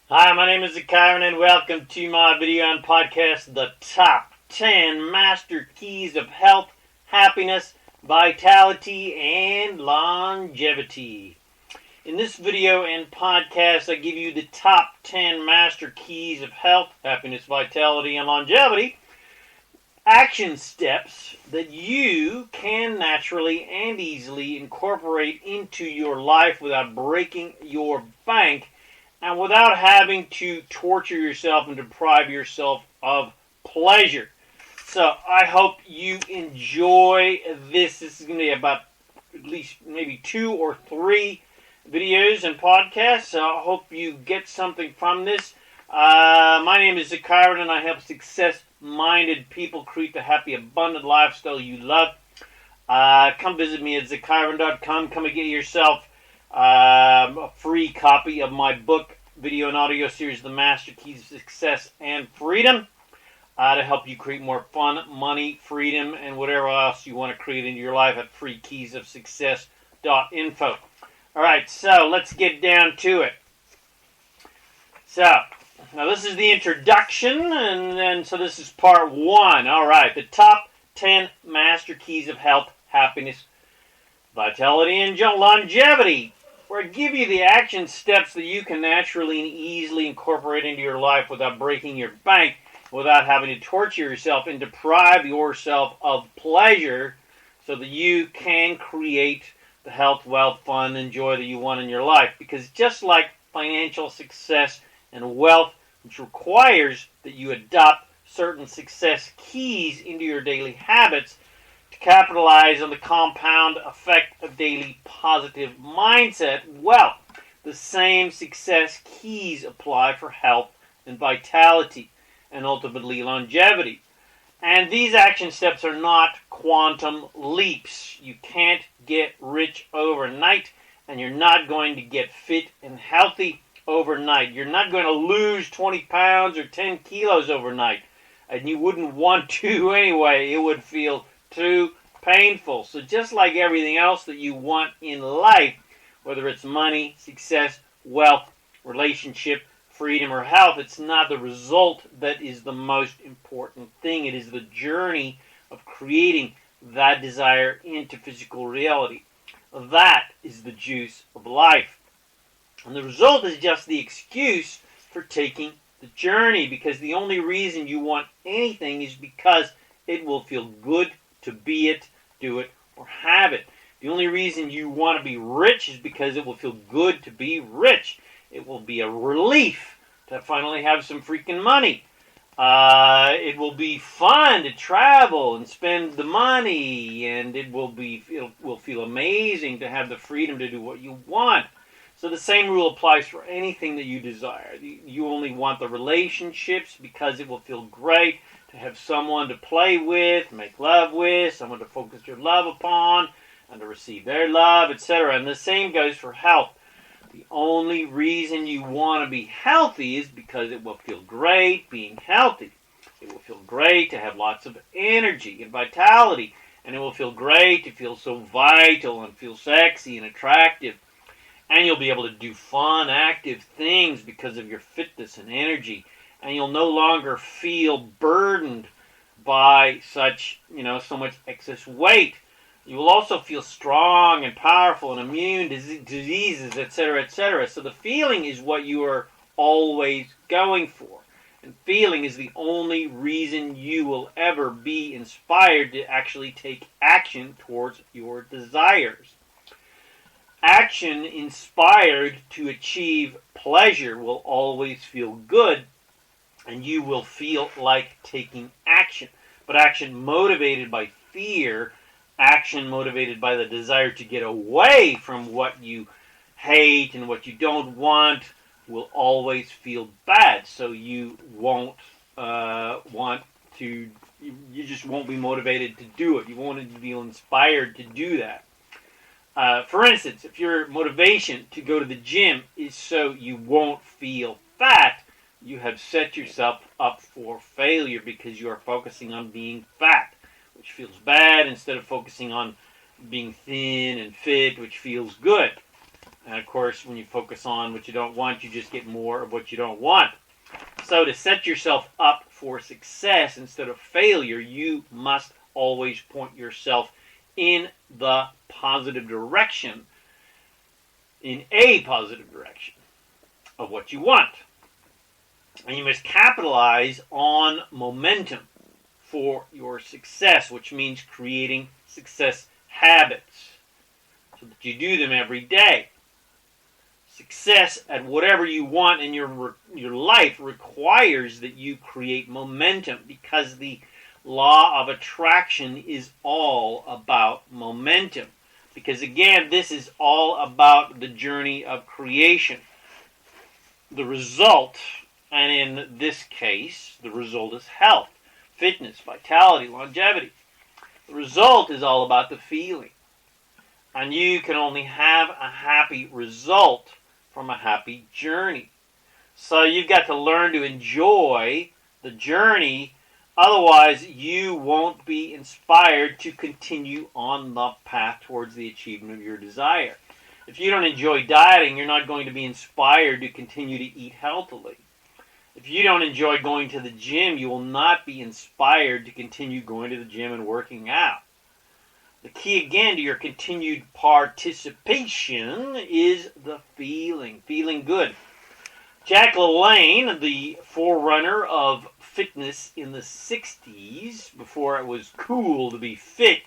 Hi, my name is ZaKaiRan and welcome to my video and podcast, The Top 10 Master Keys of Health, Happiness, Vitality, and Longevity. In this video and podcast, I give you the top 10 master keys of health, happiness, vitality, and longevity. Action steps that you can naturally and easily incorporate into your life without breaking your bank and without having to torture yourself and deprive yourself of pleasure. So I hope you enjoy this. This is going to be about at least maybe 2 or 3 videos and podcasts. So I hope you get something from this. My name is ZaKaiRan and I help success-minded people create the happy, abundant lifestyle you love. Come visit me at ZaKaiRan.com. Come and get yourself a free copy of my book, video and audio series, The Master Keys of Success and Freedom, to help you create more fun, money, freedom, and whatever else you want to create in your life at freekeysofsuccess.info. Alright, so let's get down to it. So, now this is the introduction, and then so this is part 1. Alright, the top 10 master keys of health, happiness, vitality, and longevity, where I give you the action steps that you can naturally and easily incorporate into your life without breaking your bank, without having to torture yourself and deprive yourself of pleasure, so that you can create the health, wealth, fun, and joy that you want in your life. Because just like financial success and wealth, which requires that you adopt certain success keys into your daily habits to capitalize on the compound effect of daily positive mindset, well, the same success keys apply for health and vitality and ultimately longevity. And these action steps are not quantum leaps. You can't get rich overnight, and you're not going to get fit and healthy overnight. You're not going to lose 20 pounds or 10 kilos overnight, and you wouldn't want to anyway. It would feel too painful. So just like everything else that you want in life, whether it's money, success, wealth, relationship, freedom, or health, it's not the result that is the most important thing. It is the journey of creating that desire into physical reality. That is the juice of life. And the result is just the excuse for taking the journey, because the only reason you want anything is because it will feel good to be it, do it, or have it. The only reason you want to be rich is because it will feel good to be rich. It will be a relief to finally have some freaking money. It will be fun to travel and spend the money, and it will feel amazing to have the freedom to do what you want. So the same rule applies for anything that you desire. You only want the relationships because it will feel great to have someone to play with, make love with, someone to focus your love upon, and to receive their love, etc. And the same goes for health. The only reason you want to be healthy is because it will feel great being healthy. It will feel great to have lots of energy and vitality, and it will feel great to feel so vital and feel sexy and attractive. And you'll be able to do fun, active things because of your fitness and energy. And you'll no longer feel burdened by so much excess weight. You will also feel strong and powerful and immune to diseases, etc., etc. So the feeling is what you are always going for. And feeling is the only reason you will ever be inspired to actually take action towards your desires. Action inspired to achieve pleasure will always feel good, and you will feel like taking action. But action motivated by fear, action motivated by the desire to get away from what you hate and what you don't want, will always feel bad. So you won't you just won't be motivated to do it. You won't feel inspired to do that. For instance, if your motivation to go to the gym is so you won't feel fat, you have set yourself up for failure because you are focusing on being fat, which feels bad, instead of focusing on being thin and fit, which feels good. And of course, when you focus on what you don't want, you just get more of what you don't want. So to set yourself up for success instead of failure, you must always point yourself in the positive direction, in a positive direction of what you want. And you must capitalize on momentum for your success, which means creating success habits so that you do them every day. Success at whatever you want in your life requires that you create momentum, because the law of attraction is all about momentum. Because again, this is all about the journey of creation. The result, and in this case, the result is health, fitness, vitality, longevity. The result is all about the feeling. And you can only have a happy result from a happy journey. So you've got to learn to enjoy the journey. Otherwise, you won't be inspired to continue on the path towards the achievement of your desire. If you don't enjoy dieting, you're not going to be inspired to continue to eat healthily. If you don't enjoy going to the gym, you will not be inspired to continue going to the gym and working out. The key again to your continued participation is the feeling good. Jack LaLanne, the forerunner of fitness in the 60s, before it was cool to be fit,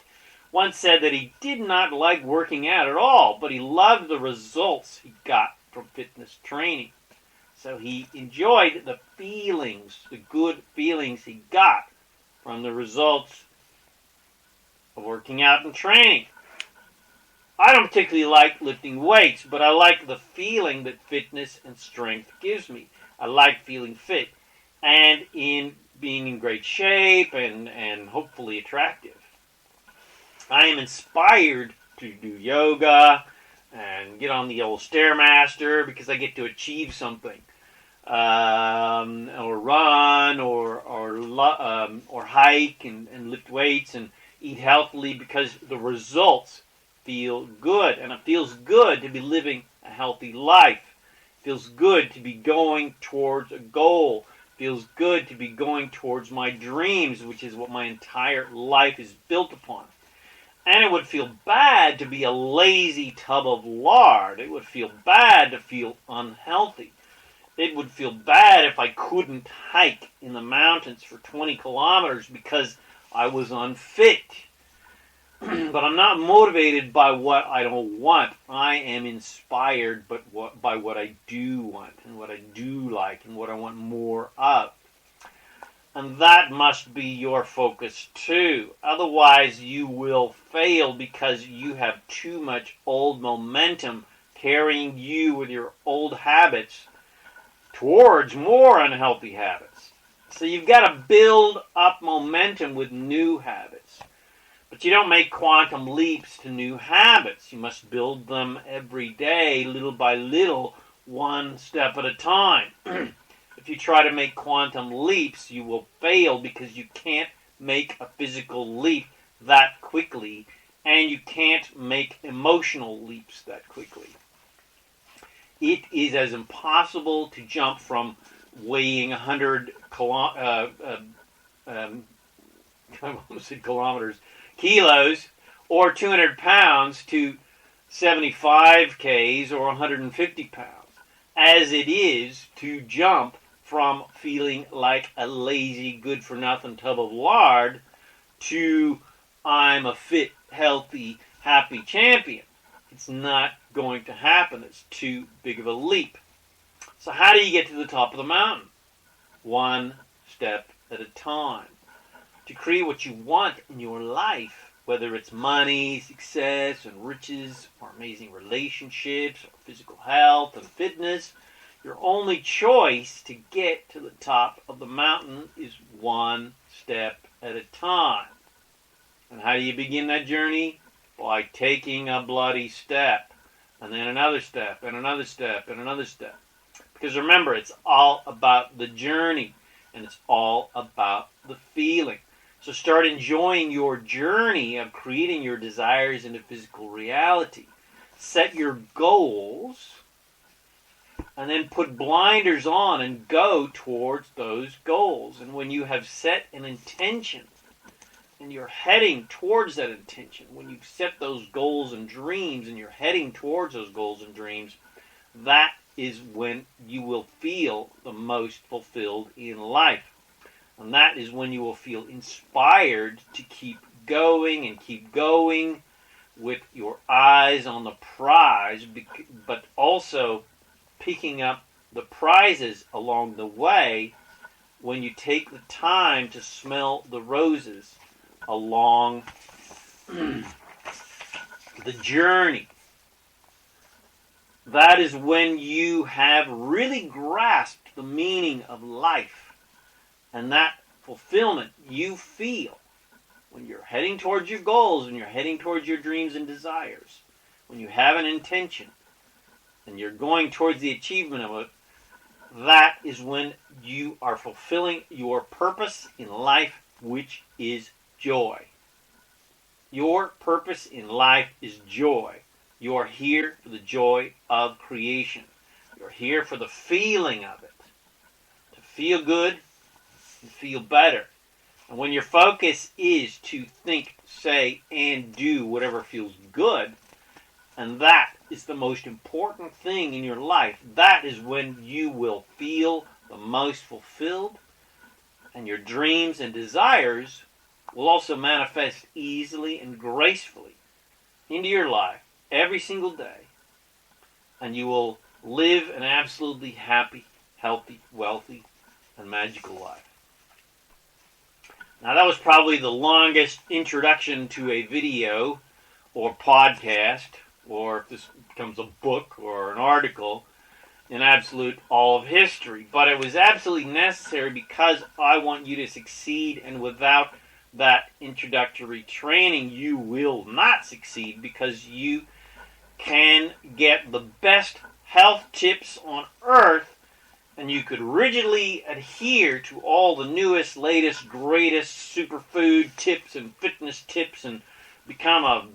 once said that he did not like working out at all, but he loved the results he got from fitness training. So he enjoyed the feelings, the good feelings he got from the results of working out and training. I don't particularly like lifting weights, but I like the feeling that fitness and strength gives me. I like feeling fit and in being in great shape and hopefully attractive. I am inspired to do yoga and get on the old Stairmaster because I get to achieve something, or run, or hike and lift weights and eat healthily, because the results feel good, and it feels good to be living a healthy life. It feels good to be going towards a goal. It feels good to be going towards my dreams, which is what my entire life is built upon. And it would feel bad to be a lazy tub of lard. It would feel bad to feel unhealthy. It would feel bad if I couldn't hike in the mountains for 20 kilometers because I was unfit. But I'm not motivated by what I don't want. I am inspired by what I do want and what I do like and what I want more of. And that must be your focus too. Otherwise, you will fail because you have too much old momentum carrying you with your old habits towards more unhealthy habits. So you've got to build up momentum with new habits. But you don't make quantum leaps to new habits. You must build them every day, little by little, one step at a time. If you try to make quantum leaps, you will fail because you can't make a physical leap that quickly, and you can't make emotional leaps that quickly. It is as impossible to jump from weighing 100 kilos or 200 pounds to 75 Ks or 150 pounds, as it is to jump from feeling like a lazy, good-for-nothing tub of lard to I'm a fit, healthy, happy champion. It's not going to happen. It's too big of a leap. So how do you get to the top of the mountain? One step at a time. To create what you want in your life, whether it's money, success, and riches, or amazing relationships, or physical health and fitness, your only choice to get to the top of the mountain is one step at a time. And how do you begin that journey? By taking a bloody step, and then another step, and another step, and another step. Because remember, it's all about the journey, and it's all about the feeling. So start enjoying your journey of creating your desires into physical reality. set your goals and then put blinders on and go towards those goals. And when you have set an intention and you're heading towards that intention, when you've set those goals and dreams and you're heading towards those goals and dreams, that is when you will feel the most fulfilled in life. And that is when you will feel inspired to keep going and keep going with your eyes on the prize, but also picking up the prizes along the way when you take the time to smell the roses along the journey. That is when you have really grasped the meaning of life, and that fulfillment you feel when you're heading towards your goals and you're heading towards your dreams and desires, when you have an intention and you're going towards the achievement of it. That is when you are fulfilling your purpose in life, which is joy. Your purpose in life is joy. You are here for the joy of creation. You're here for the feeling of it. To feel good and feel better. And when your focus is to think, say, and do whatever feels good, and that is the most important thing in your life, that is when you will feel the most fulfilled, and your dreams and desires will also manifest easily and gracefully into your life every single day, and you will live an absolutely happy, healthy, wealthy, and magical life. Now, that was probably the longest introduction to a video or podcast, or if this becomes a book or an article, in absolute all of history. But it was absolutely necessary because I want you to succeed, and without that introductory training, you will not succeed, because you can get the best health tips on earth, and you could rigidly adhere to all the newest, latest, greatest superfood tips and fitness tips and become a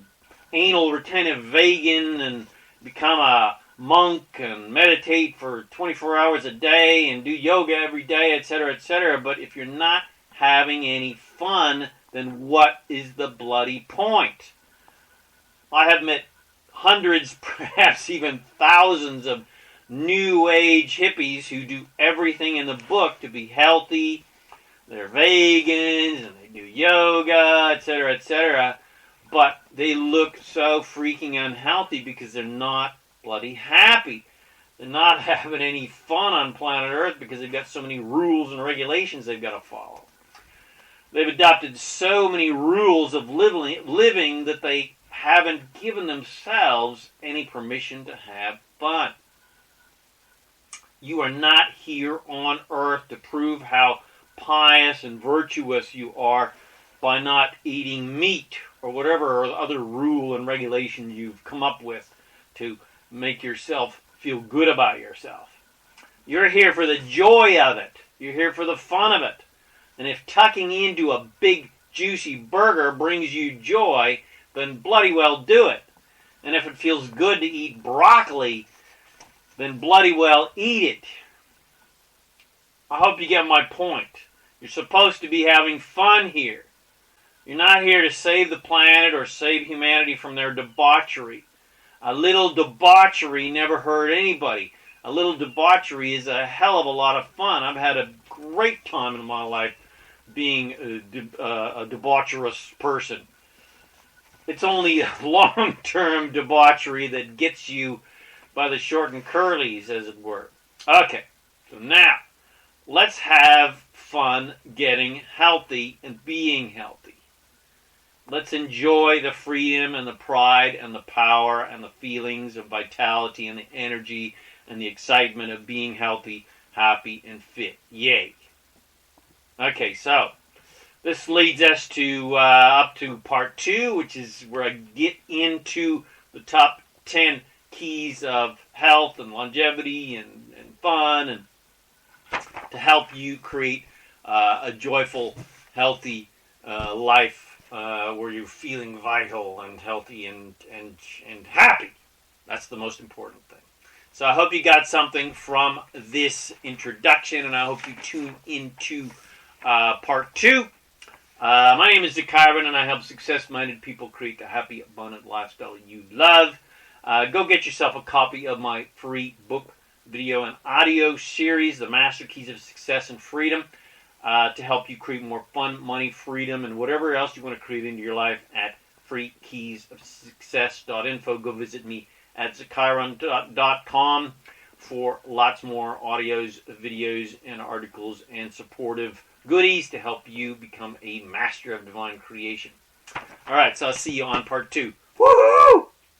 anal retentive vegan and become a monk and meditate for 24 hours a day and do yoga every day, etc., etc. But if you're not having any fun, then what is the bloody point? I have met hundreds, perhaps even thousands of new age hippies who do everything in the book to be healthy. They're vegans and they do yoga, etc., etc. But they look so freaking unhealthy because they're not bloody happy. They're not having any fun on planet Earth because they've got so many rules and regulations they've got to follow. They've adopted so many rules of living that they haven't given themselves any permission to have fun. You are not here on earth to prove how pious and virtuous you are by not eating meat or whatever other rule and regulation you've come up with to make yourself feel good about yourself. You're here for the joy of it. You're here for the fun of it. And if tucking into a big juicy burger brings you joy, then bloody well do it. And if it feels good to eat broccoli, then bloody well eat it. I hope you get my point. You're supposed to be having fun here. You're not here to save the planet or save humanity from their debauchery. A little debauchery never hurt anybody. A little debauchery is a hell of a lot of fun. I've had a great time in my life being a debaucherous person. It's only a long-term debauchery that gets you by the short and curlies, as it were. Okay, so now, let's have fun getting healthy and being healthy. Let's enjoy the freedom and the pride and the power and the feelings of vitality and the energy and the excitement of being healthy, happy, and fit. Yay. Okay, so this leads us to up to part 2, which is where I get into the top 10 keys of health and longevity and fun, and to help you create a joyful, healthy life where you're feeling vital and healthy and happy. That's the most important thing. So I hope you got something from this introduction, and I hope you tune into part 2. My name is ZaKaiRan, and I help success-minded people create the happy, abundant lifestyle you love. Go get yourself a copy of my free book, video, and audio series, The Master Keys of Success and Freedom, to help you create more fun, money, freedom, and whatever else you want to create into your life at freekeysofsuccess.info. Go visit me at ZaKaiRan.com for lots more audios, videos, and articles and supportive goodies to help you become a master of divine creation. All right, so I'll see you on part 2. Woohoo!